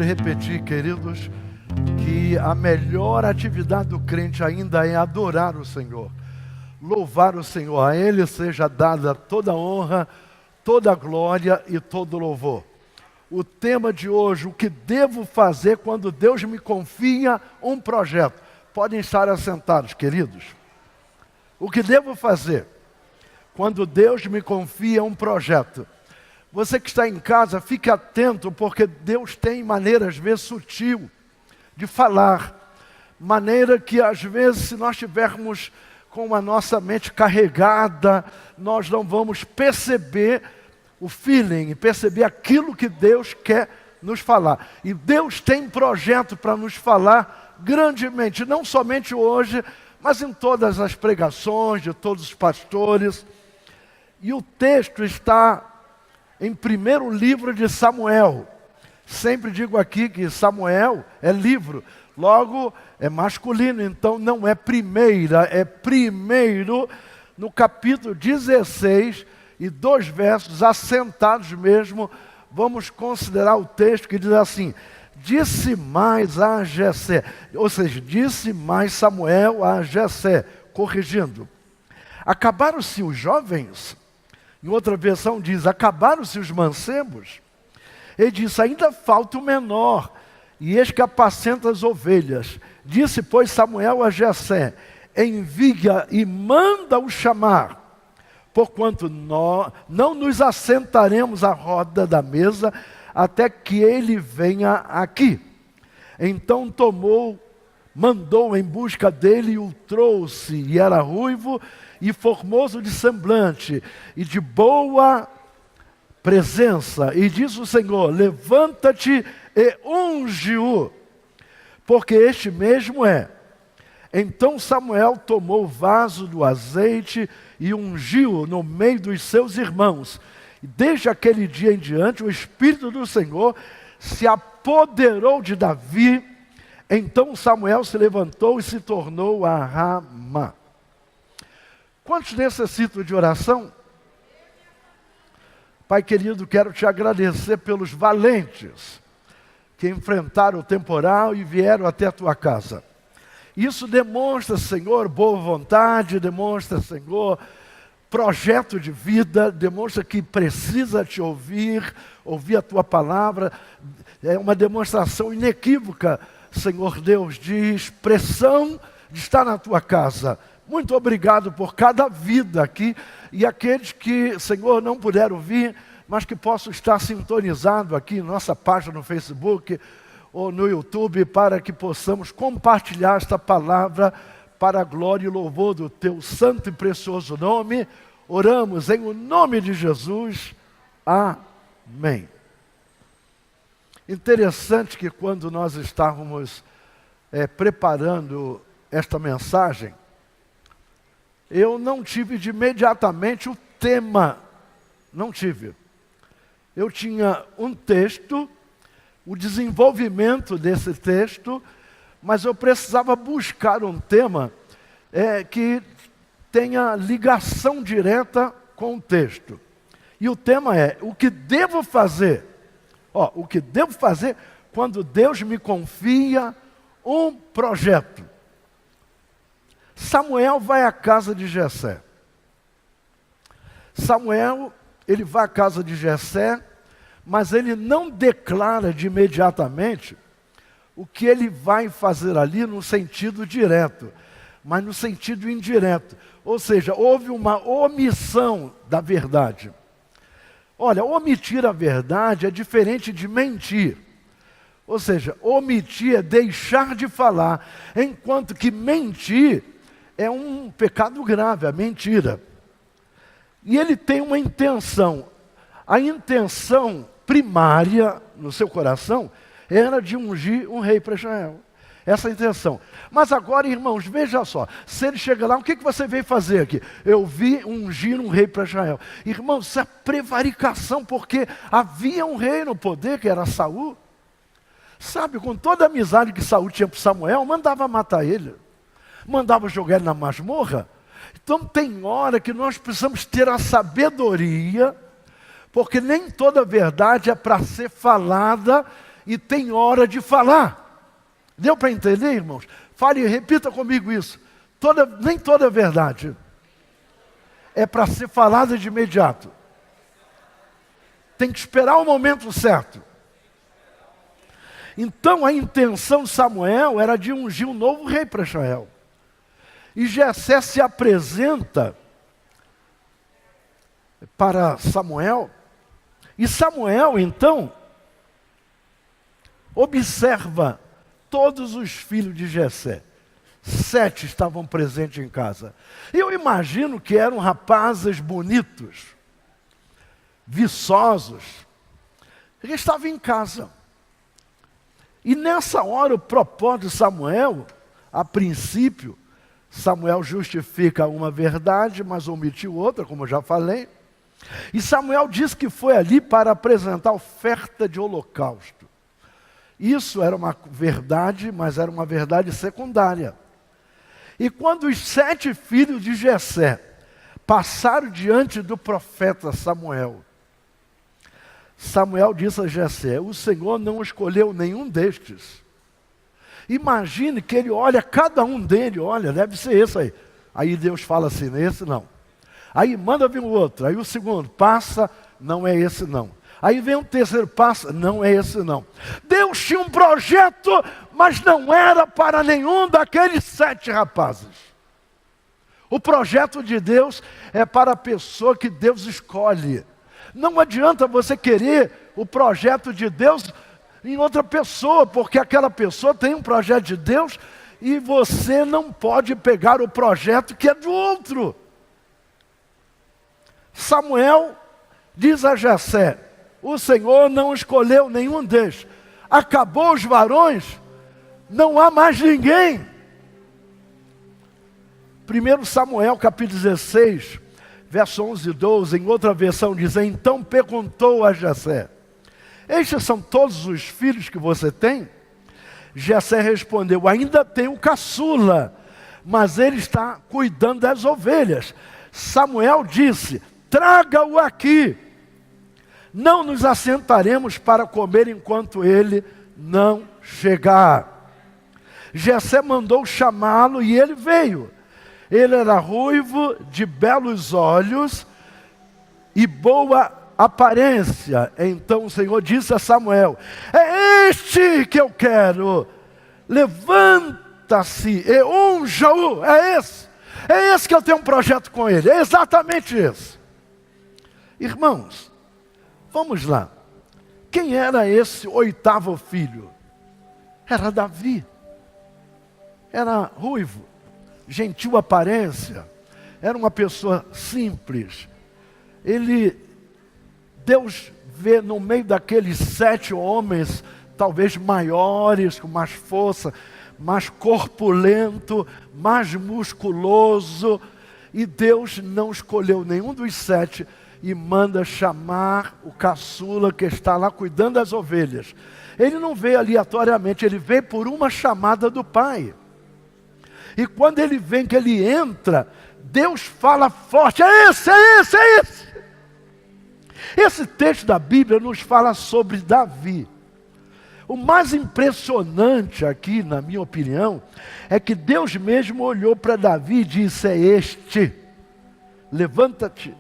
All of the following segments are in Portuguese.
sempre repetir, queridos, que a melhor atividade do crente ainda é adorar o Senhor, louvar o Senhor. A Ele seja dada toda honra, toda glória e todo louvor. O tema de hoje, o que devo fazer quando Deus me confia um projeto. Podem estar assentados, queridos. O que devo fazer quando Deus me confia um projeto? Você que está em casa, fique atento, porque Deus tem maneira, às vezes, sutil de falar. Maneira que, às vezes, se nós estivermos com a nossa mente carregada, nós não vamos perceber o feeling, perceber aquilo que Deus quer nos falar. E Deus tem projeto para nos falar grandemente, não somente hoje, mas em todas as pregações de todos os pastores. E o texto está em primeiro livro de Samuel. Sempre digo aqui que Samuel é livro, logo é masculino, então não é primeira, é primeiro, no capítulo 16 e 2 versos assentados mesmo. Vamos considerar o texto que diz assim: disse mais a Jessé, ou seja, disse mais Samuel a Jessé, corrigindo: acabaram-se os jovens? Em outra versão diz: acabaram-se os mancebos? Ele disse: ainda falta o menor, e eis que apacenta as ovelhas. Disse, pois, Samuel a Jessé: envia e manda-o chamar, porquanto nós não nos assentaremos à roda da mesa até que ele venha aqui. Então mandou em busca dele e o trouxe, e era ruivo e formoso de semblante, e de boa presença. E disse o Senhor: levanta-te e unge-o, porque este mesmo é. Então Samuel tomou o vaso do azeite e ungiu-o no meio dos seus irmãos. E desde aquele dia em diante, o Espírito do Senhor se apoderou de Davi. Então Samuel se levantou e se tornou a Ramá. Quantos necessitam de oração? Pai querido, quero te agradecer pelos valentes que enfrentaram o temporal e vieram até a tua casa. Isso demonstra, Senhor, boa vontade, demonstra, Senhor, projeto de vida, demonstra que precisa te ouvir a tua palavra. É uma demonstração inequívoca, Senhor Deus, de expressão de estar na tua casa. Muito obrigado por cada vida aqui, e aqueles que, Senhor, não puderam vir, mas que possam estar sintonizados aqui em nossa página no Facebook ou no YouTube, para que possamos compartilhar esta palavra para a glória e louvor do teu santo e precioso nome. Oramos em o nome de Jesus. Amém. Interessante que quando nós estávamos preparando esta mensagem, eu não tive de imediatamente o tema, não tive. Eu tinha um texto, o desenvolvimento desse texto, mas eu precisava buscar um tema que tenha ligação direta com o texto. E o tema é: o que devo fazer? O que devo fazer quando Deus me confia um projeto? Samuel vai à casa de Jessé. Samuel, ele vai à casa de Jessé, mas ele não declara de imediatamente o que ele vai fazer ali no sentido direto, mas no sentido indireto. Ou seja, houve uma omissão da verdade. Olha, omitir a verdade é diferente de mentir. Ou seja, omitir é deixar de falar, enquanto que mentir é um pecado grave, a mentira. E ele tem uma intenção. A intenção primária no seu coração era de ungir um rei para Israel. Essa é a intenção. Mas agora, irmãos, veja só. Se ele chega lá, o que você veio fazer aqui? Eu vi ungir um rei para Israel. Irmãos, isso é prevaricação, porque havia um rei no poder, que era Saul. Sabe, com toda a amizade que Saul tinha para Samuel, mandava matar ele. Mandava jogar ele na masmorra. Então tem hora que nós precisamos ter a sabedoria, porque nem toda verdade é para ser falada e tem hora de falar. Deu para entender, irmãos? Fale, repita comigo isso. Nem toda verdade é para ser falada de imediato. Tem que esperar o momento certo. Então a intenção de Samuel era de ungir um novo rei para Israel. E Jessé se apresenta para Samuel. E Samuel, então, observa todos os filhos de Jessé. 7 estavam presentes em casa. Eu imagino que eram rapazes bonitos, viçosos. Eles estavam em casa. E nessa hora o propósito de Samuel, a princípio, Samuel justifica uma verdade, mas omitiu outra, como eu já falei. E Samuel diz que foi ali para apresentar oferta de holocausto. Isso era uma verdade, mas era uma verdade secundária. E quando os 7 filhos de Jessé passaram diante do profeta Samuel, Samuel disse a Jessé: o Senhor não escolheu nenhum destes. Imagine que ele olha, cada um dele, olha, deve ser esse aí. Aí Deus fala assim, esse não. Aí manda vir o outro, aí o segundo, passa, não é esse não. Aí vem o terceiro, passa, não é esse não. Deus tinha um projeto, mas não era para nenhum daqueles 7 rapazes. O projeto de Deus é para a pessoa que Deus escolhe. Não adianta você querer o projeto de Deus em outra pessoa, porque aquela pessoa tem um projeto de Deus e você não pode pegar o projeto que é do outro. Samuel diz a Jessé: o Senhor não escolheu nenhum deles. Acabou os varões, não há mais ninguém. 1 Samuel capítulo 16, verso 11 e 12, em outra versão diz: então perguntou a Jessé: estes são todos os filhos que você tem? Jessé respondeu: ainda tenho caçula, mas ele está cuidando das ovelhas. Samuel disse: traga-o aqui. Não nos assentaremos para comer enquanto ele não chegar. Jessé mandou chamá-lo e ele veio. Ele era ruivo, de belos olhos e boa aparência. Então o Senhor disse a Samuel: é este que eu quero. Levanta-se e unja-o. É esse que eu tenho um projeto com ele. É exatamente esse. Irmãos, vamos lá. Quem era esse 8º filho? Era Davi. Era ruivo, gentil aparência, era uma pessoa simples. Deus vê no meio daqueles 7 homens, talvez maiores, com mais força, mais corpulento, mais musculoso, e Deus não escolheu nenhum dos 7 e manda chamar o caçula que está lá cuidando das ovelhas. Ele não veio aleatoriamente, ele veio por uma chamada do pai. E quando ele vem, que ele entra, Deus fala forte: é esse. Esse texto da Bíblia nos fala sobre Davi. O mais impressionante aqui, na minha opinião, é que Deus mesmo olhou para Davi e disse: é este, levanta-te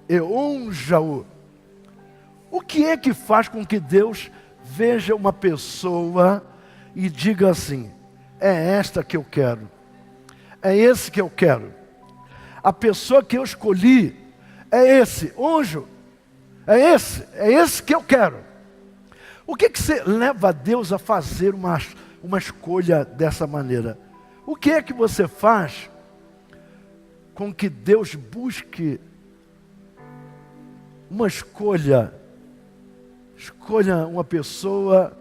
e unja-o. O que é que faz com que Deus veja uma pessoa e diga assim: é esta que eu quero, é esse que eu quero, a pessoa que eu escolhi é esse, unjo, é esse que eu quero? O que você leva a Deus a fazer uma escolha dessa maneira? O que é que você faz com que Deus busque uma escolha uma pessoa,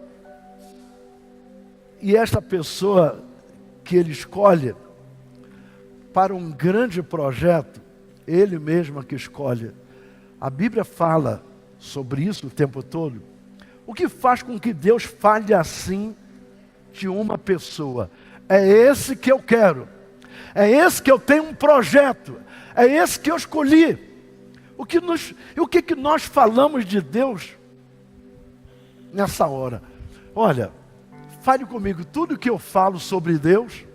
e esta pessoa que ele escolhe para um grande projeto, ele mesmo que escolhe. A Bíblia fala sobre isso o tempo todo. O que faz com que Deus fale assim de uma pessoa? É esse que eu quero, é esse que eu tenho um projeto, é esse que eu escolhi. O que nós falamos de Deus nessa hora? Olha, fale comigo, tudo que eu falo sobre Deus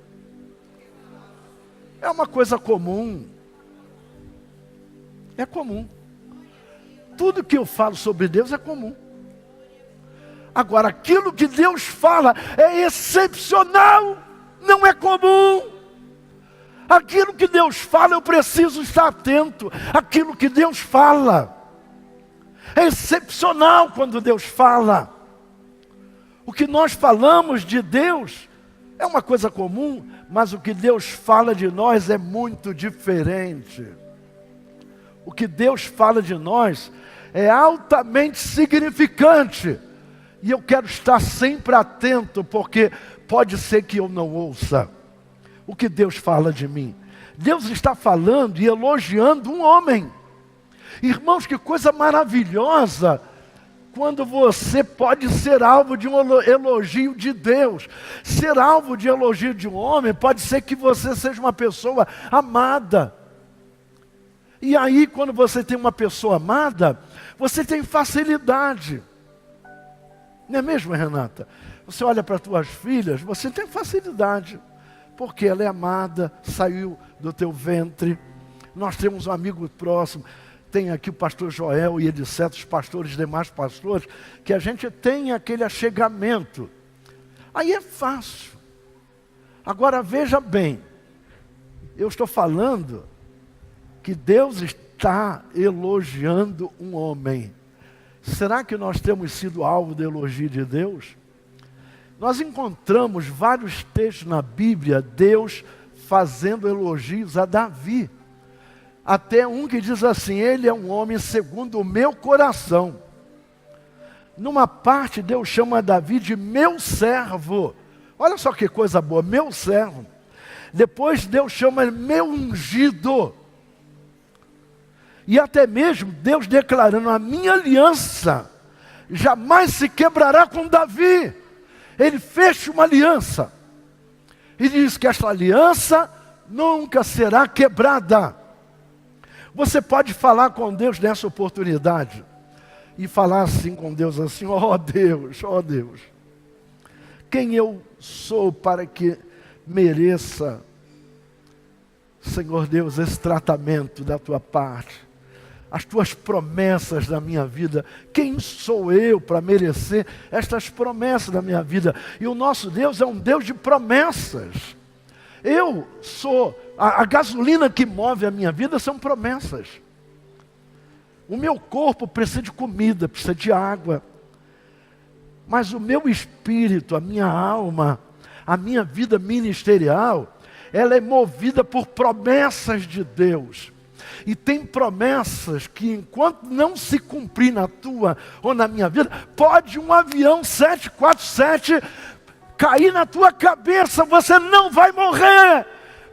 é uma coisa comum. É comum. Tudo que eu falo sobre Deus é comum. Agora, aquilo que Deus fala é excepcional, não é comum. Aquilo que Deus fala, eu preciso estar atento. Aquilo que Deus fala é excepcional quando Deus fala. O que nós falamos de Deus é uma coisa comum, mas o que Deus fala de nós é muito diferente. O que Deus fala de nós é altamente significante. E eu quero estar sempre atento, porque pode ser que eu não ouça o que Deus fala de mim. Deus está falando e elogiando um homem. Irmãos, que coisa maravilhosa quando você pode ser alvo de um elogio de Deus. Ser alvo de elogio de um homem pode ser que você seja uma pessoa amada. E aí, quando você tem uma pessoa amada, você tem facilidade. Não é mesmo, Renata? Você olha para as tuas filhas, você tem facilidade. Porque ela é amada, saiu do teu ventre. Nós temos um amigo próximo. Tem aqui o pastor Joel e etc., os pastores, demais pastores, que a gente tem aquele achegamento. Aí é fácil. Agora veja bem, eu estou falando que Deus está elogiando um homem. Será que nós temos sido alvo do elogio de Deus? Nós encontramos vários textos na Bíblia, Deus fazendo elogios a Davi. Até um que diz assim, ele é um homem segundo o meu coração. Numa parte, Deus chama Davi de meu servo. Olha só que coisa boa, meu servo. Depois Deus chama ele meu ungido. E até mesmo Deus declarando, a minha aliança jamais se quebrará com Davi. Ele fecha uma aliança. E diz que esta aliança nunca será quebrada. Você pode falar com Deus nessa oportunidade. E falar assim com Deus, assim, ó Deus, quem eu sou para que mereça, Senhor Deus, esse tratamento da tua parte? As tuas promessas da minha vida, quem sou eu para merecer estas promessas da minha vida? E o nosso Deus é um Deus de promessas. Eu sou, a gasolina que move a minha vida são promessas. O meu corpo precisa de comida, precisa de água. Mas o meu espírito, a minha alma, a minha vida ministerial, ela é movida por promessas de Deus. E tem promessas que enquanto não se cumprir na tua ou na minha vida, pode um avião 747 cair na tua cabeça, você não vai morrer,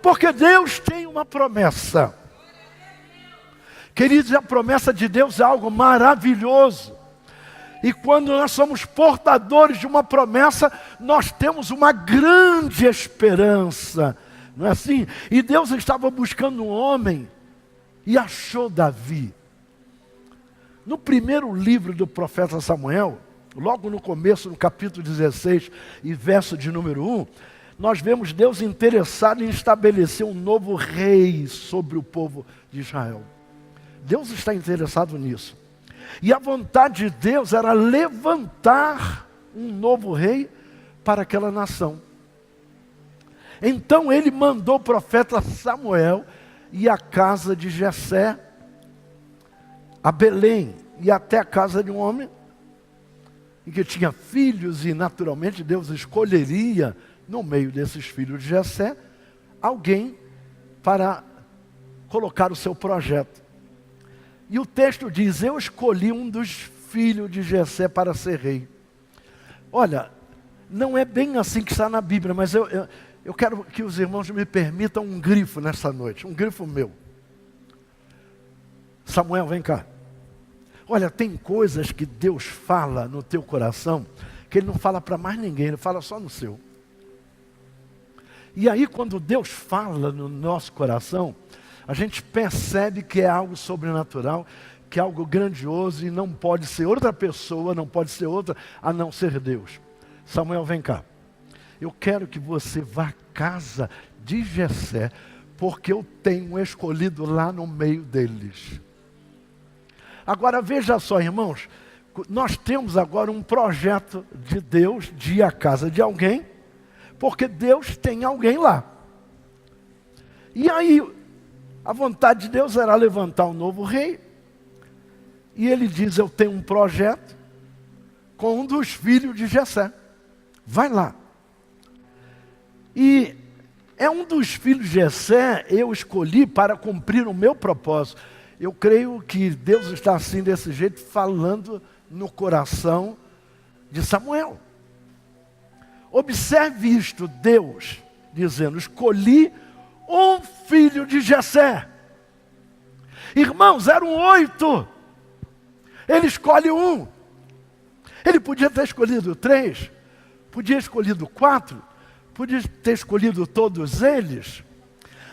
porque Deus tem uma promessa. Queridos, a promessa de Deus é algo maravilhoso. E quando nós somos portadores de uma promessa, nós temos uma grande esperança. Não é assim? E Deus estava buscando um homem e achou Davi. No primeiro livro do profeta Samuel, logo no começo, no capítulo 16 e verso de número 1, nós vemos Deus interessado em estabelecer um novo rei sobre o povo de Israel. Deus está interessado nisso. E a vontade de Deus era levantar um novo rei para aquela nação. Então ele mandou o profeta Samuel ir à casa de Jessé, a Belém, e até a casa de um homem, e que tinha filhos, e naturalmente Deus escolheria, no meio desses filhos de Jessé, alguém para colocar o seu projeto. E o texto diz, eu escolhi um dos filhos de Jessé para ser rei. Olha, não é bem assim que está na Bíblia, mas eu quero que os irmãos me permitam um grifo nessa noite, um grifo meu. Samuel, vem cá. Olha, tem coisas que Deus fala no teu coração, que Ele não fala para mais ninguém, Ele fala só no seu. E aí quando Deus fala no nosso coração, a gente percebe que é algo sobrenatural, que é algo grandioso e não pode ser outra pessoa, não pode ser outra, a não ser Deus. Samuel, vem cá. Eu quero que você vá à casa de Jessé, porque eu tenho escolhido lá no meio deles. Agora veja só, irmãos, nós temos agora um projeto de Deus de ir à casa de alguém, porque Deus tem alguém lá. E aí, a vontade de Deus era levantar um novo rei, e ele diz, eu tenho um projeto com um dos filhos de Jessé. Vai lá. E é um dos filhos de Jessé, eu escolhi para cumprir o meu propósito. Eu creio que Deus está assim, desse jeito, falando no coração de Samuel. Observe isto, Deus dizendo, escolhi um filho de Jessé. Irmãos, eram 8. Ele escolhe um. Ele podia ter escolhido 3, podia ter escolhido 4, podia ter escolhido todos eles,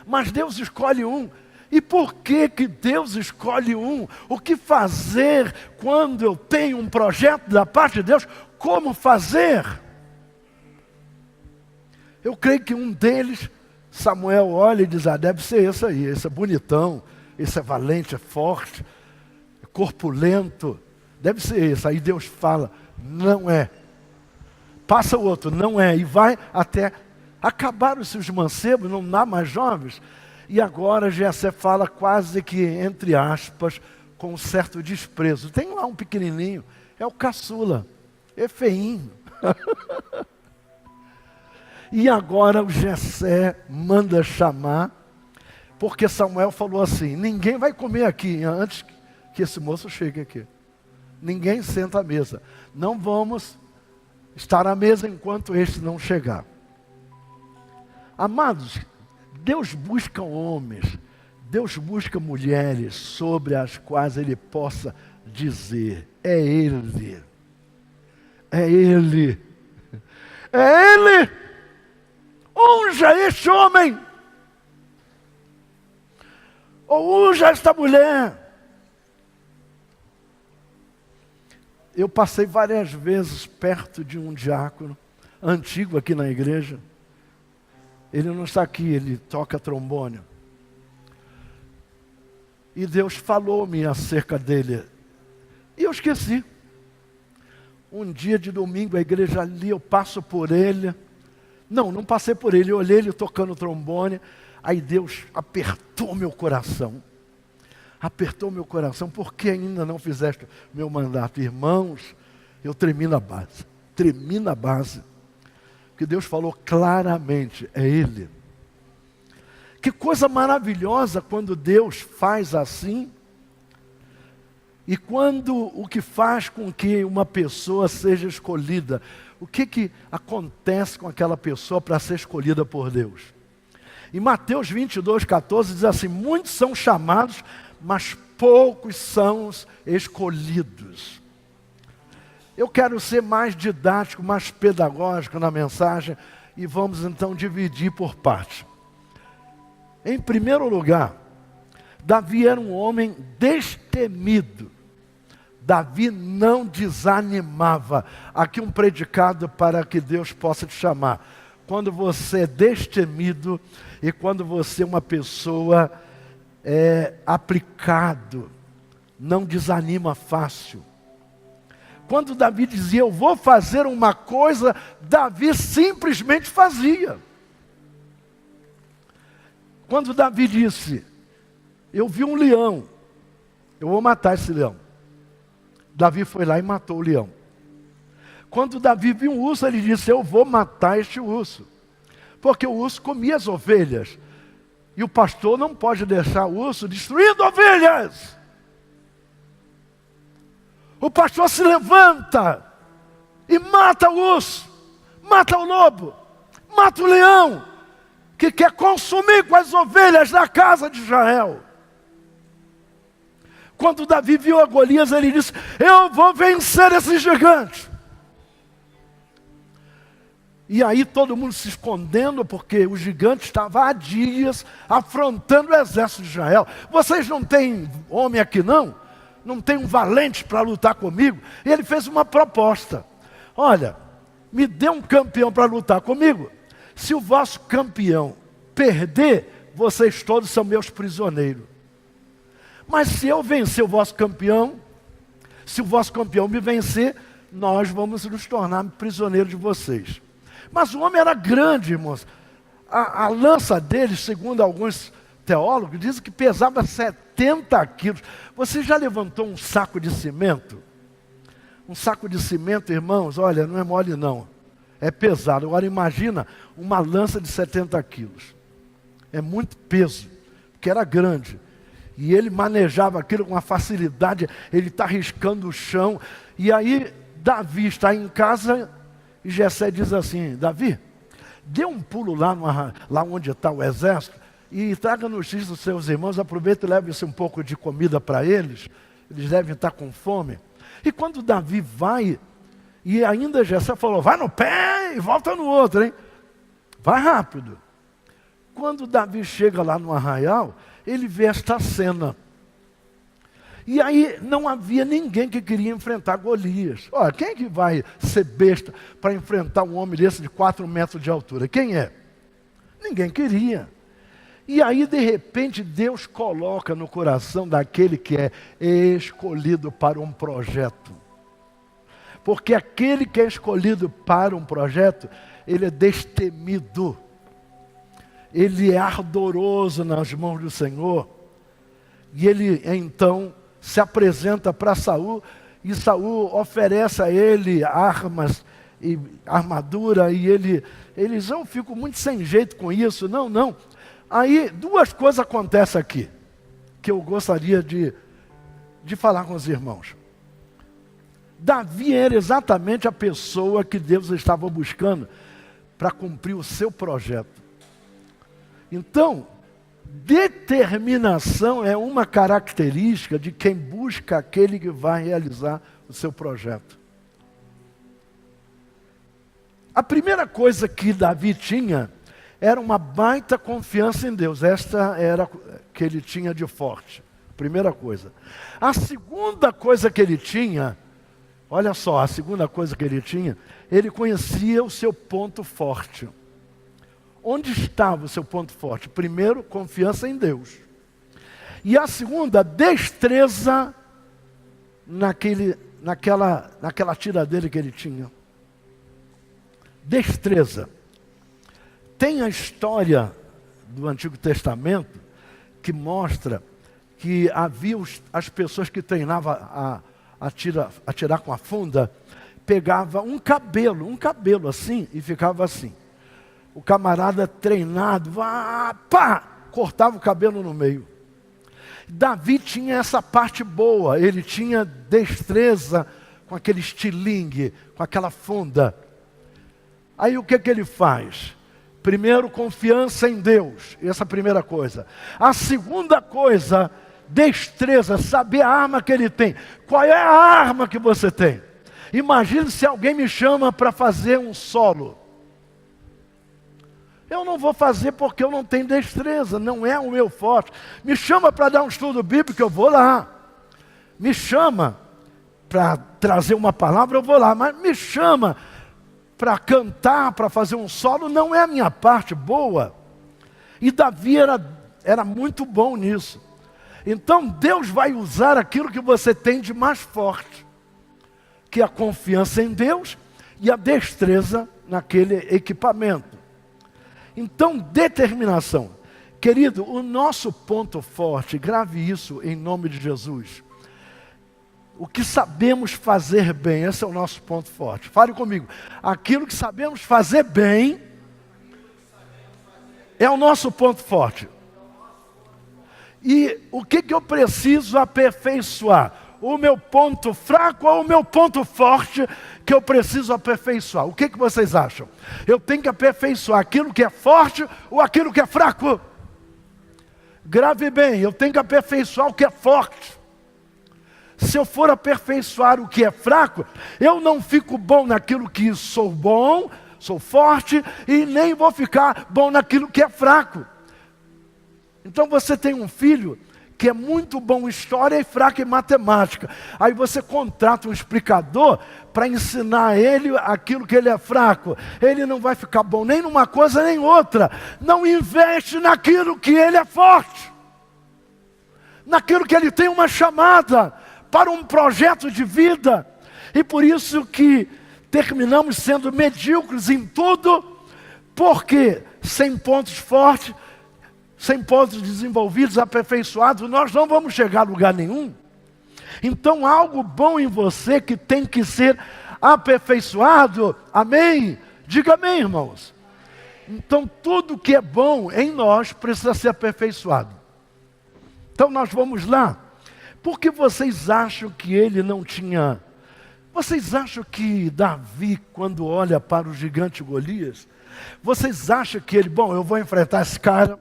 mas Deus escolhe um. E por que Deus escolhe um? O que fazer quando eu tenho um projeto da parte de Deus? Como fazer? Eu creio que um deles, Samuel olha e diz, deve ser esse aí, esse é bonitão, esse é valente, é forte, é corpulento, deve ser esse. Aí Deus fala, não é. Passa o outro, não é. E vai até, acabaram-se os mancebos, não dá mais jovens. E agora Jessé fala quase que, entre aspas, com um certo desprezo. Tem lá um pequenininho, é o caçula, é feinho. E agora o Jessé manda chamar, porque Samuel falou assim, ninguém vai comer aqui antes que esse moço chegue aqui. Ninguém senta à mesa. Não vamos estar à mesa enquanto este não chegar. Amados, Deus busca homens, Deus busca mulheres sobre as quais Ele possa dizer, é Ele, é Ele, é Ele, unja este homem, ou unja esta mulher. Eu passei várias vezes perto de um diácono, antigo aqui na igreja. Ele não está aqui, ele toca trombone. E Deus falou-me acerca dele. E eu esqueci. Um dia de domingo, a igreja ali, eu passo por ele. Não passei por ele, eu olhei ele tocando trombone. Aí Deus apertou meu coração. Apertou meu coração, por que ainda não fizeste meu mandato? Irmãos, eu tremi na base. Porque Deus falou claramente, é Ele. Que coisa maravilhosa quando Deus faz assim. E quando o que faz com que uma pessoa seja escolhida, o que acontece com aquela pessoa para ser escolhida por Deus? Em Mateus 22:14 diz assim, muitos são chamados, mas poucos são os escolhidos. Eu quero ser mais didático, mais pedagógico na mensagem, e vamos então dividir por partes. Em primeiro lugar, Davi era um homem destemido. Davi não desanimava. Aqui um predicado para que Deus possa te chamar. Quando você é destemido e quando você é uma pessoa aplicado, não desanima fácil. Quando Davi dizia, eu vou fazer uma coisa, Davi simplesmente fazia. Quando Davi disse, eu vi um leão, eu vou matar esse leão. Davi foi lá e matou o leão. Quando Davi viu um urso, ele disse, eu vou matar este urso. Porque o urso comia as ovelhas. E o pastor não pode deixar o urso destruindo ovelhas. O pastor se levanta e mata o urso, mata o lobo, mata o leão, que quer consumir com as ovelhas da casa de Israel. Quando Davi viu a Golias, ele disse, eu vou vencer esse gigante. E aí todo mundo se escondendo, porque o gigante estava há dias afrontando o exército de Israel. Vocês não têm homem aqui não? Não tem um valente para lutar comigo? E ele fez uma proposta. Olha, me dê um campeão para lutar comigo. Se o vosso campeão perder, vocês todos são meus prisioneiros. Mas se eu vencer o vosso campeão, se o vosso campeão me vencer, nós vamos nos tornar prisioneiros de vocês. Mas o homem era grande, irmãos. A lança dele, segundo alguns teólogos, diz que pesava 70 quilos. Você já levantou um saco de cimento? Um saco de cimento, irmãos, olha, não é mole não. É pesado. Agora imagina uma lança de 70 quilos. É muito peso, porque era grande. E ele manejava aquilo com uma facilidade, ele está riscando o chão. E aí Davi está em casa e Jessé diz assim: Davi, dê um pulo lá onde está o exército e traga notícias dos seus irmãos, aproveita e leve-se um pouco de comida para eles, eles devem estar com fome. E quando Davi vai, e ainda Jessé falou, vai no pé e volta no outro, hein? Vai rápido. Quando Davi chega lá no arraial, ele vê esta cena. E aí não havia ninguém que queria enfrentar Golias. Olha, quem é que vai ser besta para enfrentar um homem desse de 4 metros de altura? Quem é? Ninguém queria. E aí, de repente, Deus coloca no coração daquele que é escolhido para um projeto. Porque aquele que é escolhido para um projeto, ele é destemido. Ele é ardoroso nas mãos do Senhor. E ele, então, se apresenta para Saul, e Saul oferece a ele armas e armadura, e ele diz, eu fico muito sem jeito com isso. Não. Aí, 2 coisas acontecem aqui, que eu gostaria de falar com os irmãos. Davi era exatamente a pessoa que Deus estava buscando para cumprir o seu projeto. Então, determinação é uma característica de quem busca aquele que vai realizar o seu projeto. A primeira coisa que Davi tinha era uma baita confiança em Deus. Esta era que ele tinha de forte. Primeira coisa. A segunda coisa que ele tinha, olha só, a segunda coisa que ele tinha, ele conhecia o seu ponto forte. Onde estava o seu ponto forte? Primeiro, confiança em Deus. E a segunda, destreza naquela tira dele que ele tinha. Destreza. Tem a história do Antigo Testamento que mostra que havia as pessoas que treinavam a tirar com a funda, pegava um cabelo assim e ficava assim. O camarada treinado, cortava o cabelo no meio. Davi tinha essa parte boa, ele tinha destreza com aquele estilingue, com aquela funda. Aí o que ele faz? Primeiro, confiança em Deus, essa é a primeira coisa. A segunda coisa, destreza, saber a arma que ele tem. Qual é a arma que você tem? Imagine se alguém me chama para fazer um solo. Eu não vou fazer porque eu não tenho destreza, não é o meu forte. Me chama para dar um estudo bíblico, eu vou lá. Me chama para trazer uma palavra, eu vou lá. Mas me chama para cantar, para fazer um solo, não é a minha parte boa. E Davi era muito bom nisso. Então Deus vai usar aquilo que você tem de mais forte, que é a confiança em Deus e a destreza naquele equipamento. Então, determinação. Querido, o nosso ponto forte, grave isso em nome de Jesus. O que sabemos fazer bem, esse é o nosso ponto forte. Fale comigo. Aquilo que sabemos fazer bem é o nosso ponto forte. E o que eu preciso aperfeiçoar? O meu ponto fraco ou o meu ponto forte que eu preciso aperfeiçoar? O que vocês acham? Eu tenho que aperfeiçoar aquilo que é forte ou aquilo que é fraco? Grave bem, eu tenho que aperfeiçoar o que é forte. Se eu for aperfeiçoar o que é fraco, eu não fico bom naquilo que sou bom, sou forte, e nem vou ficar bom naquilo que é fraco. Então você tem um filho que é muito bom em história e fraco em matemática. Aí você contrata um explicador para ensinar ele aquilo que ele é fraco. Ele não vai ficar bom nem numa coisa nem outra. Não investe naquilo que ele é forte. Naquilo que ele tem uma chamada para um projeto de vida. E por isso que terminamos sendo medíocres em tudo, porque sem pontos fortes, sem pontos desenvolvidos, aperfeiçoados, nós não vamos chegar a lugar nenhum. Então, algo bom em você que tem que ser aperfeiçoado, amém? Diga amém, irmãos. Então, tudo que é bom em nós precisa ser aperfeiçoado. Então, nós vamos lá. Por que vocês acham que ele não tinha... Vocês acham que Davi, quando olha para o gigante Golias, vocês acham que ele, bom, eu vou enfrentar esse cara,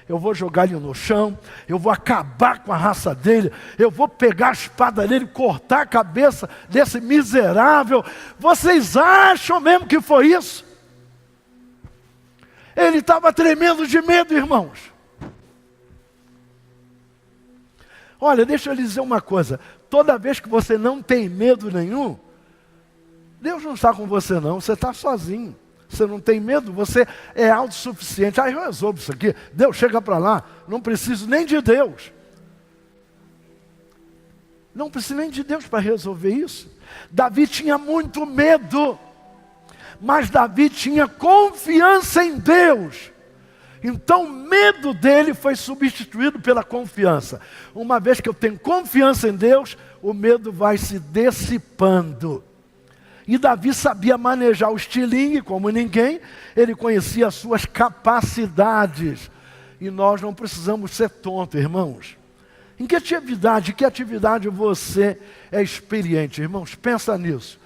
eu vou jogar ele no chão, eu vou acabar com a raça dele, eu vou pegar a espada dele, cortar a cabeça desse miserável. Vocês acham mesmo que foi isso? Ele estava tremendo de medo, irmãos. Olha, deixa eu lhe dizer uma coisa. Toda vez que você não tem medo nenhum, Deus não está com você não, você está sozinho. Você não tem medo, você é autossuficiente. Aí eu resolvo isso aqui. Deus chega para lá, não preciso nem de Deus. Não preciso nem de Deus para resolver isso. Davi tinha muito medo, mas Davi tinha confiança em Deus. Então o medo dele foi substituído pela confiança. Uma vez que eu tenho confiança em Deus, o medo vai se dissipando. E Davi sabia manejar o estilingue como ninguém, ele conhecia as suas capacidades. E nós não precisamos ser tontos, irmãos. Em que atividade você é experiente, irmãos? Pensa nisso.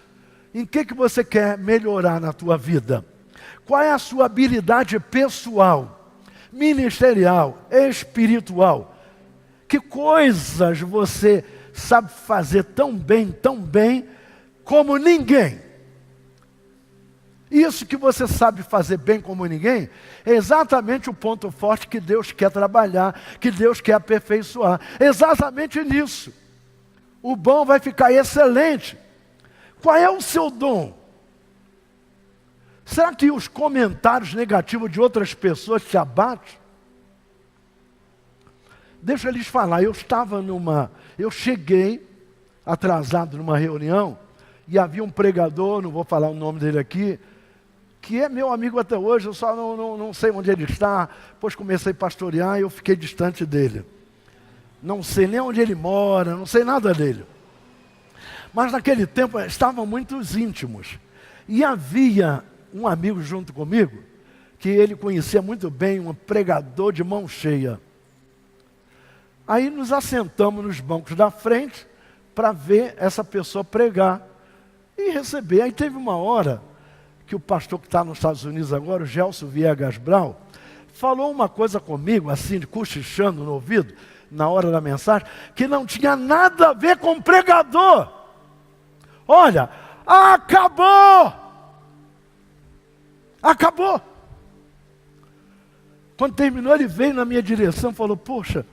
Em que você quer melhorar na tua vida? Qual é a sua habilidade pessoal, ministerial, espiritual? Que coisas você sabe fazer tão bem como ninguém? Isso que você sabe fazer bem como ninguém, é exatamente o ponto forte que Deus quer trabalhar, que Deus quer aperfeiçoar. Exatamente nisso. O bom vai ficar excelente. Qual é o seu dom? Será que os comentários negativos de outras pessoas te abatem? Deixa eu lhes falar, eu cheguei atrasado numa reunião, e havia um pregador, não vou falar o nome dele aqui, que é meu amigo até hoje, eu só não sei onde ele está. Depois comecei a pastorear e eu fiquei distante dele. Não sei nem onde ele mora, não sei nada dele. Mas naquele tempo estavam muitos íntimos. E havia um amigo junto comigo, que ele conhecia muito bem, um pregador de mão cheia. Aí nos assentamos nos bancos da frente para ver essa pessoa pregar e receber. Aí teve uma hora que o pastor que está nos Estados Unidos agora, o Gelson Viegas Brau, falou uma coisa comigo, assim, cochichando no ouvido, na hora da mensagem, que não tinha nada a ver com o pregador. Olha, acabou! Acabou! Quando terminou, ele veio na minha direção e falou, poxa,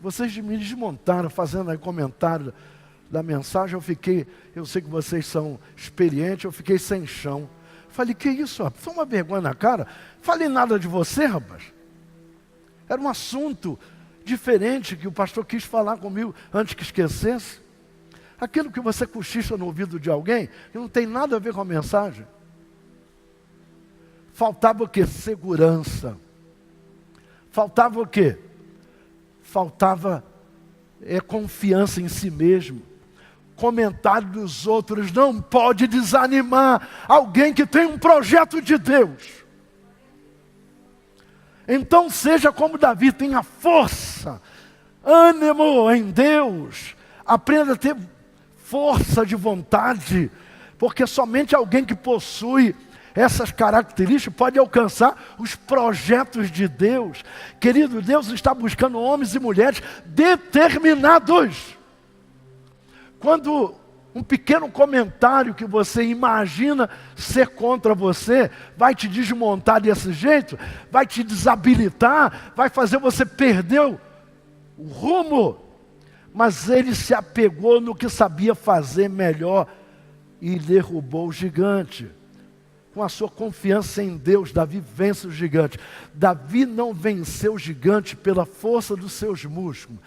vocês me desmontaram fazendo aí comentário da mensagem, eu sei que vocês são experientes, eu fiquei sem chão. Falei, que isso, rapaz? Foi uma vergonha na cara. Falei nada de você, rapaz. Era um assunto diferente que o pastor quis falar comigo antes que esquecesse. Aquilo que você cochicha no ouvido de alguém, que não tem nada a ver com a mensagem. Faltava o quê? Segurança. Faltava o quê? Faltava confiança em si mesmo. Comentário dos outros não pode desanimar alguém que tem um projeto de Deus. Então seja como Davi, tenha força, ânimo em Deus, aprenda a ter força de vontade, porque somente alguém que possui essas características pode alcançar os projetos de Deus. Querido, Deus está buscando homens e mulheres determinados. Quando um pequeno comentário que você imagina ser contra você, vai te desmontar desse jeito, vai te desabilitar, vai fazer você perder o rumo, mas ele se apegou no que sabia fazer melhor e derrubou o gigante. Com a sua confiança em Deus, Davi vence o gigante. Davi não venceu o gigante pela força dos seus músculos,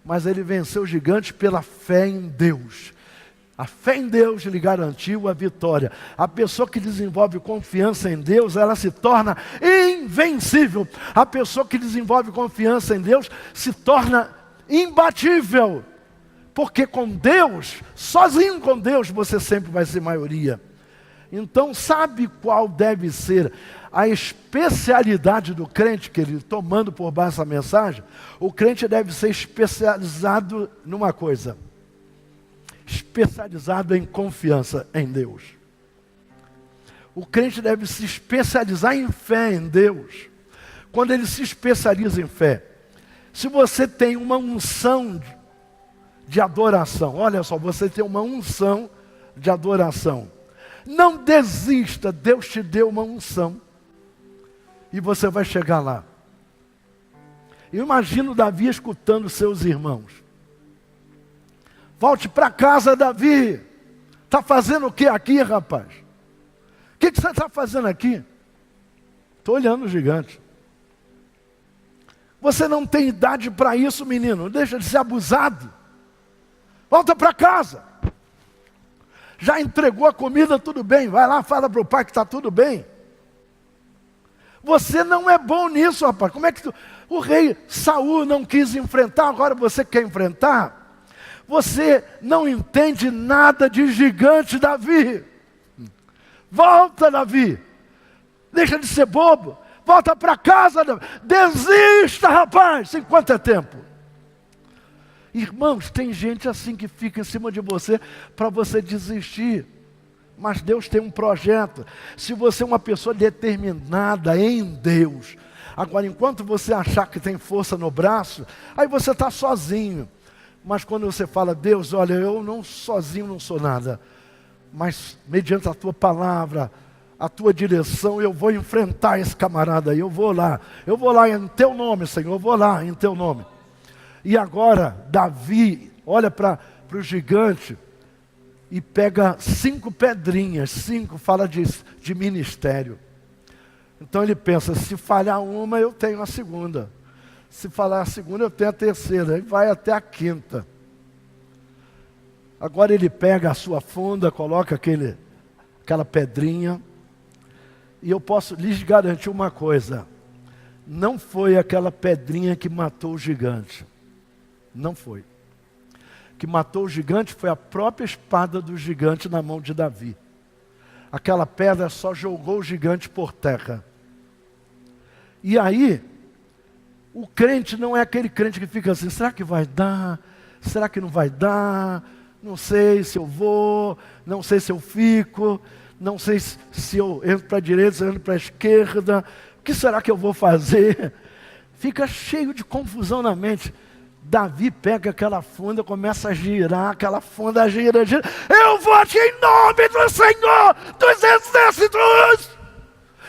mas ele venceu o gigante pela fé em Deus. A fé em Deus lhe garantiu a vitória. A pessoa que desenvolve confiança em Deus, ela se torna invencível. A pessoa que desenvolve confiança em Deus se torna imbatível. Porque com Deus, sozinho com Deus, você sempre vai ser maioria. Então, sabe qual deve ser a especialidade do crente, querido, tomando por base essa mensagem? O crente deve ser especializado numa coisa: especializado em confiança em Deus. O crente deve se especializar em fé em Deus. Quando ele se especializa em fé, se você tem uma unção de adoração, olha só, você tem uma unção de adoração, não desista, Deus te deu uma unção, e você vai chegar lá. Eu imagino Davi escutando seus irmãos: volte para casa, Davi. Está fazendo o que aqui, rapaz? O que você está fazendo aqui? Estou olhando o gigante. Você não tem idade para isso, menino. Deixa de ser abusado. Volta para casa. Já entregou a comida, tudo bem. Vai lá, fala para o pai que está tudo bem. Você não é bom nisso, rapaz. Como é que o rei Saul não quis enfrentar, agora você quer enfrentar? Você não entende nada de gigante, Davi. Volta, Davi. Deixa de ser bobo. Volta para casa, Davi. Desista, rapaz, enquanto é tempo. Irmãos, tem gente assim que fica em cima de você para você desistir. Mas Deus tem um projeto. Se você é uma pessoa determinada em Deus, agora enquanto você achar que tem força no braço, aí você está sozinho. Mas quando você fala: Deus, olha, eu não sozinho não sou nada, mas mediante a tua palavra, a tua direção, eu vou enfrentar esse camarada aí, eu vou lá em teu nome, Senhor, eu vou lá em teu nome. E agora Davi olha para o gigante e pega 5 pedrinhas, 5 fala de ministério. Então ele pensa: se falhar uma, eu tenho a segunda. Se falhar a segunda, eu tenho a terceira. E vai até a 5ª. Agora ele pega a sua funda, coloca aquela pedrinha. E eu posso lhes garantir uma coisa: não foi aquela pedrinha que matou o gigante. Não foi. O que matou o gigante foi a própria espada do gigante na mão de Davi. Aquela pedra só jogou o gigante por terra. E aí, o crente não é aquele crente que fica assim: será que vai dar? Será que não vai dar? Não sei se eu vou, não sei se eu fico, não sei se eu entro para a direita, se eu entro para a esquerda, o que será que eu vou fazer? Fica cheio de confusão na mente. Davi pega aquela funda, começa a girar, aquela funda gira. Eu vou te em nome do Senhor dos exércitos!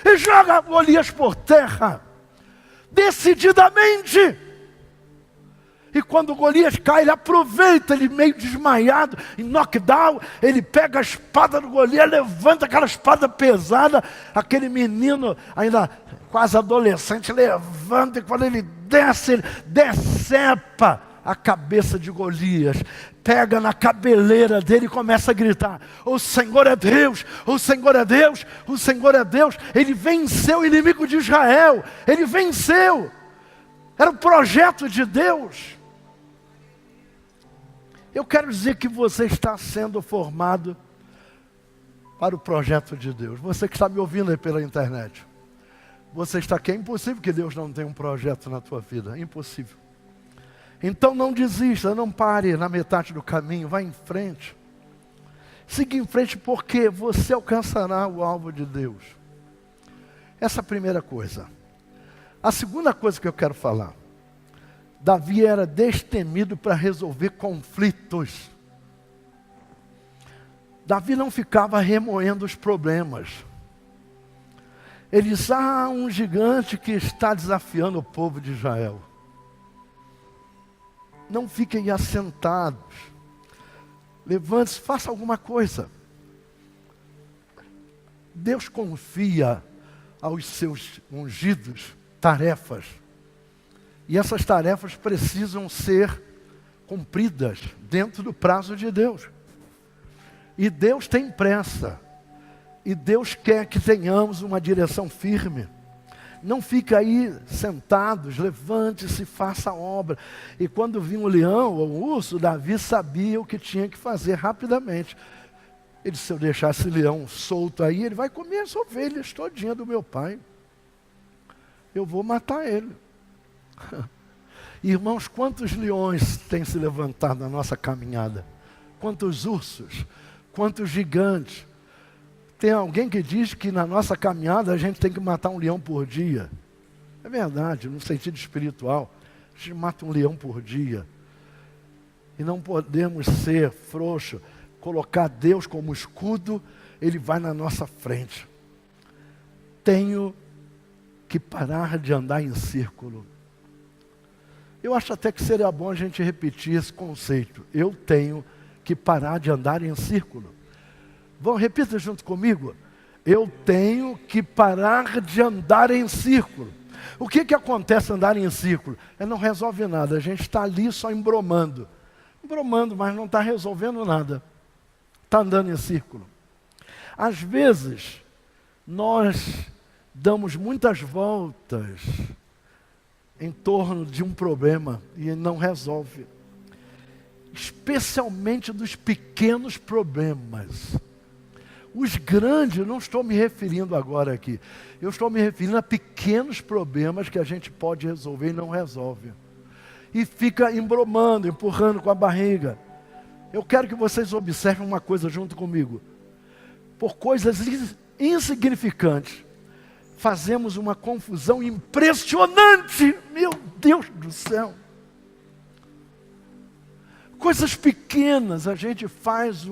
E joga Golias por terra, decididamente. E quando Golias cai, ele aproveita, ele meio desmaiado, em knockdown, ele pega a espada do Golias, levanta aquela espada pesada, aquele menino ainda quase adolescente, levanta, e quando ele desce, ele decepa a cabeça de Golias, pega na cabeleira dele e começa a gritar: o Senhor é Deus, o Senhor é Deus, o Senhor é Deus. Ele venceu o inimigo de Israel, ele venceu, era o projeto de Deus. Eu quero dizer que você está sendo formado para o projeto de Deus. Você que está me ouvindo aí pela internet, você está aqui, é impossível que Deus não tenha um projeto na tua vida, é impossível. Então não desista, não pare na metade do caminho, vá em frente. Siga em frente, porque você alcançará o alvo de Deus. Essa é a primeira coisa. A segunda coisa que eu quero falar: Davi era destemido para resolver conflitos. Davi não ficava remoendo os problemas. Ele diz: um gigante que está desafiando o povo de Israel. Não fiquem assentados. Levante-se, faça alguma coisa. Deus confia aos seus ungidos tarefas. E essas tarefas precisam ser cumpridas dentro do prazo de Deus. E Deus tem pressa. E Deus quer que tenhamos uma direção firme. Não fica aí sentados, levante-se, faça a obra. E quando vinha o leão ou o urso, Davi sabia o que tinha que fazer rapidamente. Ele disse, se eu deixar esse leão solto aí, ele vai comer as ovelhas todinha do meu pai. Eu vou matar ele. Irmãos, quantos leões têm se levantado na nossa caminhada? Quantos ursos? Quantos gigantes? Tem alguém que diz que na nossa caminhada a gente tem que matar um leão por dia. É verdade, no sentido espiritual. A gente mata um leão por dia. E não podemos ser frouxos. Colocar Deus como escudo, Ele vai na nossa frente. Tenho que parar de andar em círculo. Eu acho até que seria bom a gente repetir esse conceito. Eu tenho que parar de andar em círculo. Vão, repita junto comigo. Eu tenho que parar de andar em círculo. O que acontece andar em círculo? Não resolve nada, a gente está ali só embromando. Embromando, mas não está resolvendo nada. Está andando em círculo. Às vezes, nós damos muitas voltas em torno de um problema e não resolve. Especialmente dos pequenos problemas. Os grandes, não estou me referindo agora aqui. Eu estou me referindo a pequenos problemas que a gente pode resolver e não resolve. E fica embromando, empurrando com a barriga. Eu quero que vocês observem uma coisa junto comigo. Por coisas insignificantes, fazemos uma confusão impressionante. Meu Deus do céu. Coisas pequenas, a gente faz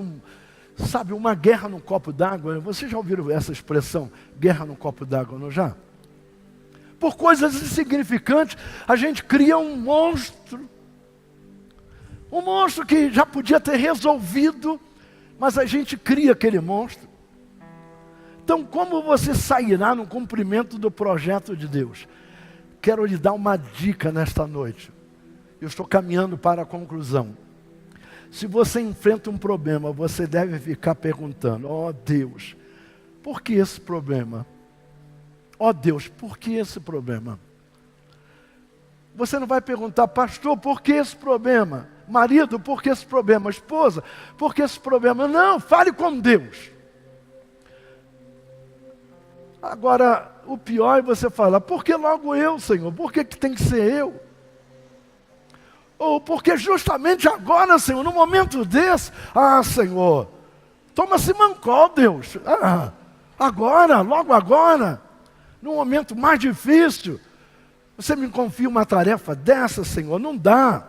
uma guerra num copo d'água. Vocês já ouviram essa expressão, guerra num copo d'água, não já? Por coisas insignificantes, a gente cria um monstro. Um monstro que já podia ter resolvido, mas a gente cria aquele monstro. Então, como você sairá no cumprimento do projeto de Deus? Quero lhe dar uma dica nesta noite. Eu estou caminhando para a conclusão. Se você enfrenta um problema, você deve ficar perguntando, ó Deus, por que esse problema? Ó Deus, por que esse problema? Você não vai perguntar, pastor, por que esse problema? Marido, por que esse problema? Esposa, por que esse problema? Não, fale com Deus. Agora, o pior é você falar, por que logo eu, Senhor? Por que tem que ser eu? Ou porque justamente agora, Senhor, no momento desse, Senhor, toma-se mancol, Deus. Agora, logo agora, no momento mais difícil, você me confia uma tarefa dessa, Senhor? Não dá.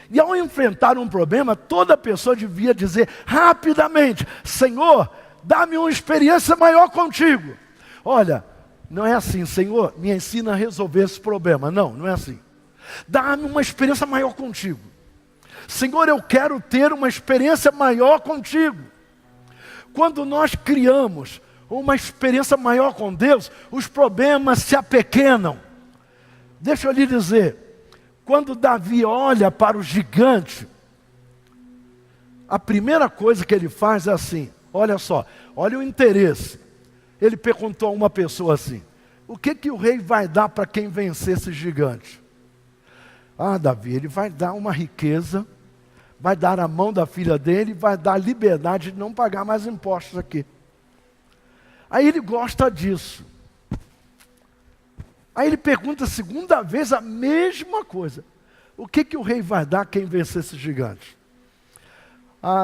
E ao enfrentar um problema, toda pessoa devia dizer rapidamente, Senhor, dá-me uma experiência maior contigo. Olha, não é assim, Senhor, me ensina a resolver esse problema. Não, não é assim. Dá-me uma experiência maior contigo. Senhor, eu quero ter uma experiência maior contigo. Quando nós criamos uma experiência maior com Deus, os problemas se apequenam. Deixa eu lhe dizer, quando Davi olha para o gigante, a primeira coisa que ele faz é assim, olha só, olha o interesse. Ele perguntou a uma pessoa assim, o que o rei vai dar para quem vencer esse gigante? Davi, ele vai dar uma riqueza, vai dar a mão da filha dele, vai dar a liberdade de não pagar mais impostos aqui. Aí ele gosta disso. Aí ele pergunta a segunda vez a mesma coisa. O que o rei vai dar a quem vencer esse gigante?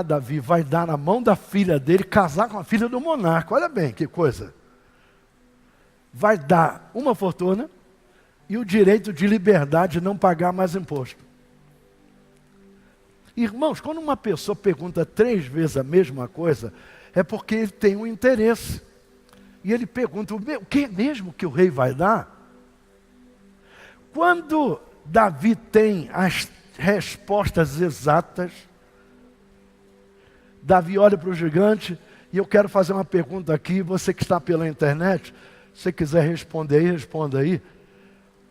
Davi vai dar na mão da filha dele, casar com a filha do monarca. Olha bem que coisa. Vai dar uma fortuna e o direito de liberdade de não pagar mais imposto. Irmãos, quando uma pessoa pergunta 3 vezes a mesma coisa, é porque ele tem um interesse. E ele pergunta, o que mesmo que o rei vai dar? Quando Davi tem as respostas exatas. Davi olha para o gigante, e eu quero fazer uma pergunta aqui, você que está pela internet, se você quiser responder aí, responda aí.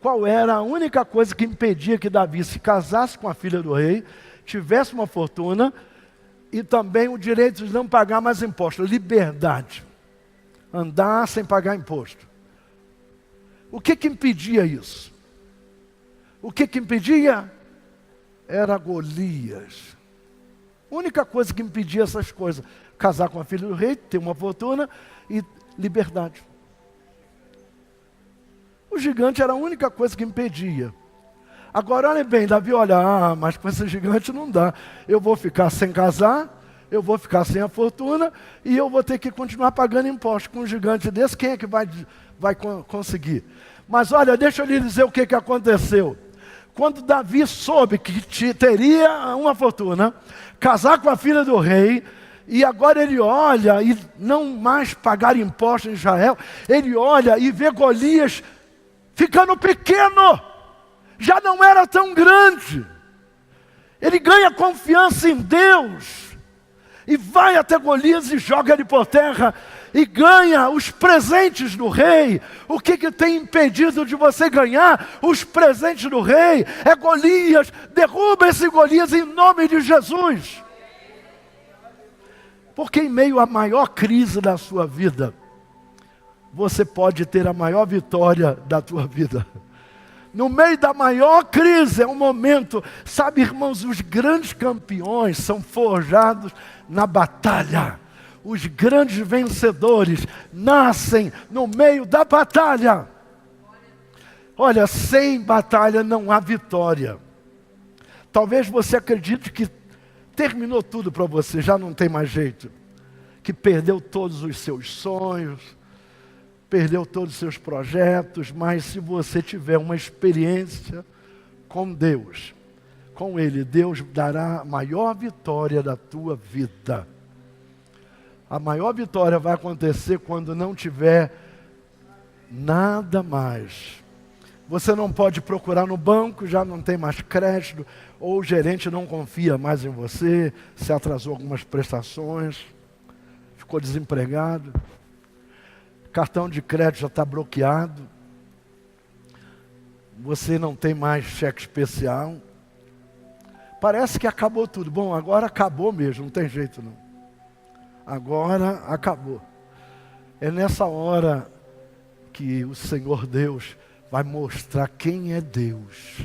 Qual era a única coisa que impedia que Davi se casasse com a filha do rei, tivesse uma fortuna, e também o direito de não pagar mais imposto, liberdade. Andar sem pagar imposto. O que impedia isso? O que impedia? Era Golias. A única coisa que impedia essas coisas, casar com a filha do rei, ter uma fortuna e liberdade. O gigante era a única coisa que impedia. Agora, olhem bem, Davi olha, mas com esse gigante não dá. Eu vou ficar sem casar, eu vou ficar sem a fortuna e eu vou ter que continuar pagando impostos. Com um gigante desse, quem é que vai conseguir? Mas olha, deixa eu lhe dizer o que aconteceu. Quando Davi soube que teria uma fortuna, casar com a filha do rei, e agora ele olha e não mais pagar impostos em Israel, ele olha e vê Golias ficando pequeno, já não era tão grande. Ele ganha confiança em Deus, e vai até Golias e joga ele por terra, e ganha os presentes do rei. O que tem impedido de você ganhar os presentes do rei? É Golias. Derruba esse Golias em nome de Jesus. Porque em meio à maior crise da sua vida, você pode ter a maior vitória da tua vida. No meio da maior crise, é um momento, sabe, irmãos, os grandes campeões são forjados na batalha. Os grandes vencedores nascem no meio da batalha. Olha, sem batalha não há vitória. Talvez você acredite que terminou tudo para você, já não tem mais jeito. Que perdeu todos os seus sonhos, perdeu todos os seus projetos, mas se você tiver uma experiência com Deus, com Ele, Deus dará a maior vitória da tua vida. A maior vitória vai acontecer quando não tiver nada mais. Você não pode procurar no banco, já não tem mais crédito, ou o gerente não confia mais em você, se atrasou algumas prestações, ficou desempregado, cartão de crédito já está bloqueado, você não tem mais cheque especial. Parece que acabou tudo. Bom, agora acabou mesmo, não tem jeito não. Agora acabou. É nessa hora que o Senhor Deus vai mostrar quem é Deus,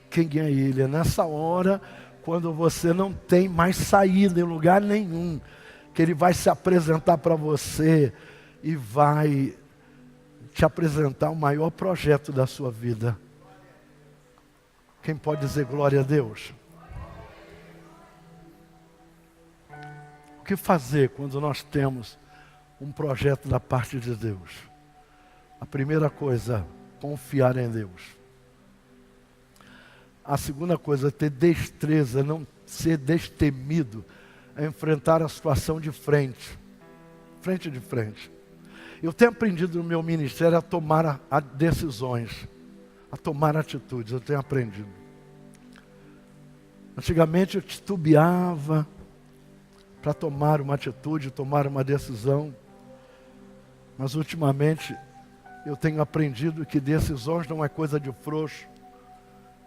quem é Ele. É nessa hora, quando você não tem mais saída em lugar nenhum, que Ele vai se apresentar para você e vai te apresentar o maior projeto da sua vida. Quem pode dizer glória a Deus? O que fazer quando nós temos um projeto da parte de Deus? A primeira coisa, confiar em Deus. A segunda coisa, ter destreza, não ser destemido, a enfrentar a situação de frente. Frente de frente. Eu tenho aprendido no meu ministério a tomar decisões, a tomar atitudes, eu tenho aprendido. Antigamente eu titubeava para tomar uma atitude, tomar uma decisão, mas ultimamente eu tenho aprendido que decisões não é coisa de frouxo,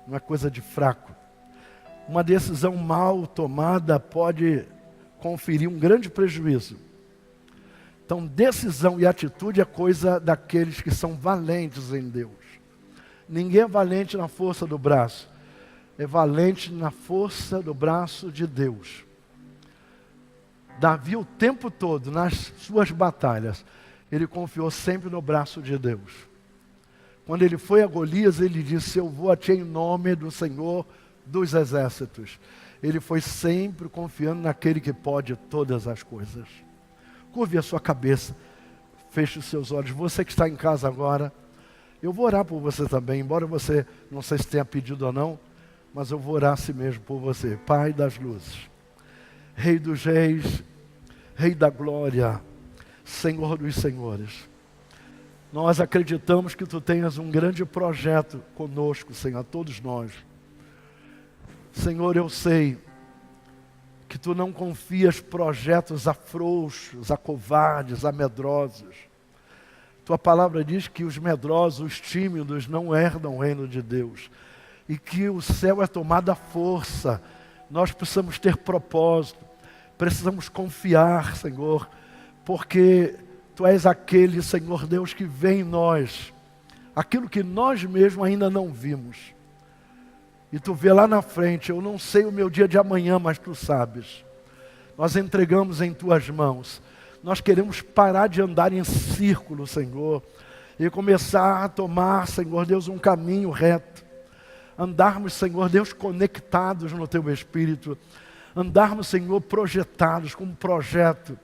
não é coisa de fraco. Uma decisão mal tomada pode conferir um grande prejuízo. Então, decisão e atitude é coisa daqueles que são valentes em Deus. Ninguém é valente na força do braço, é valente na força do braço de Deus. Davi, o tempo todo, nas suas batalhas, ele confiou sempre no braço de Deus. Quando ele foi a Golias, ele disse: eu vou a ti em nome do Senhor dos exércitos. Ele foi sempre confiando naquele que pode todas as coisas. Curve a sua cabeça, feche os seus olhos. Você que está em casa agora, eu vou orar por você também, embora você não sei se tenha pedido ou não, mas eu vou orar assim mesmo por você. Pai das luzes, Rei dos reis, Rei da glória, Senhor dos senhores, nós acreditamos que Tu tenhas um grande projeto conosco, Senhor, a todos nós. Senhor, eu sei que Tu não confias projetos a frouxos, a covardes, a medrosos. Tua palavra diz que os medrosos, os tímidos, não herdam o reino de Deus. E que o céu é tomado à força. Nós precisamos ter propósito. Precisamos confiar, Senhor, porque Tu és aquele, Senhor Deus, que vê em nós aquilo que nós mesmos ainda não vimos. E Tu vê lá na frente. Eu não sei o meu dia de amanhã, mas Tu sabes. Nós entregamos em Tuas mãos. Nós queremos parar de andar em círculo, Senhor, e começar a tomar, Senhor Deus, um caminho reto. Andarmos, Senhor Deus, conectados no Teu Espírito. Andarmos, Senhor, projetados com um projeto.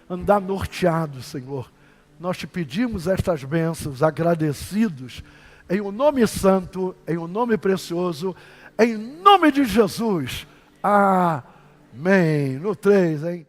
Andar norteados, Senhor. Nós Te pedimos estas bênçãos, agradecidos, em o nome santo, em o nome precioso, em nome de Jesus. Amém. No 3, hein?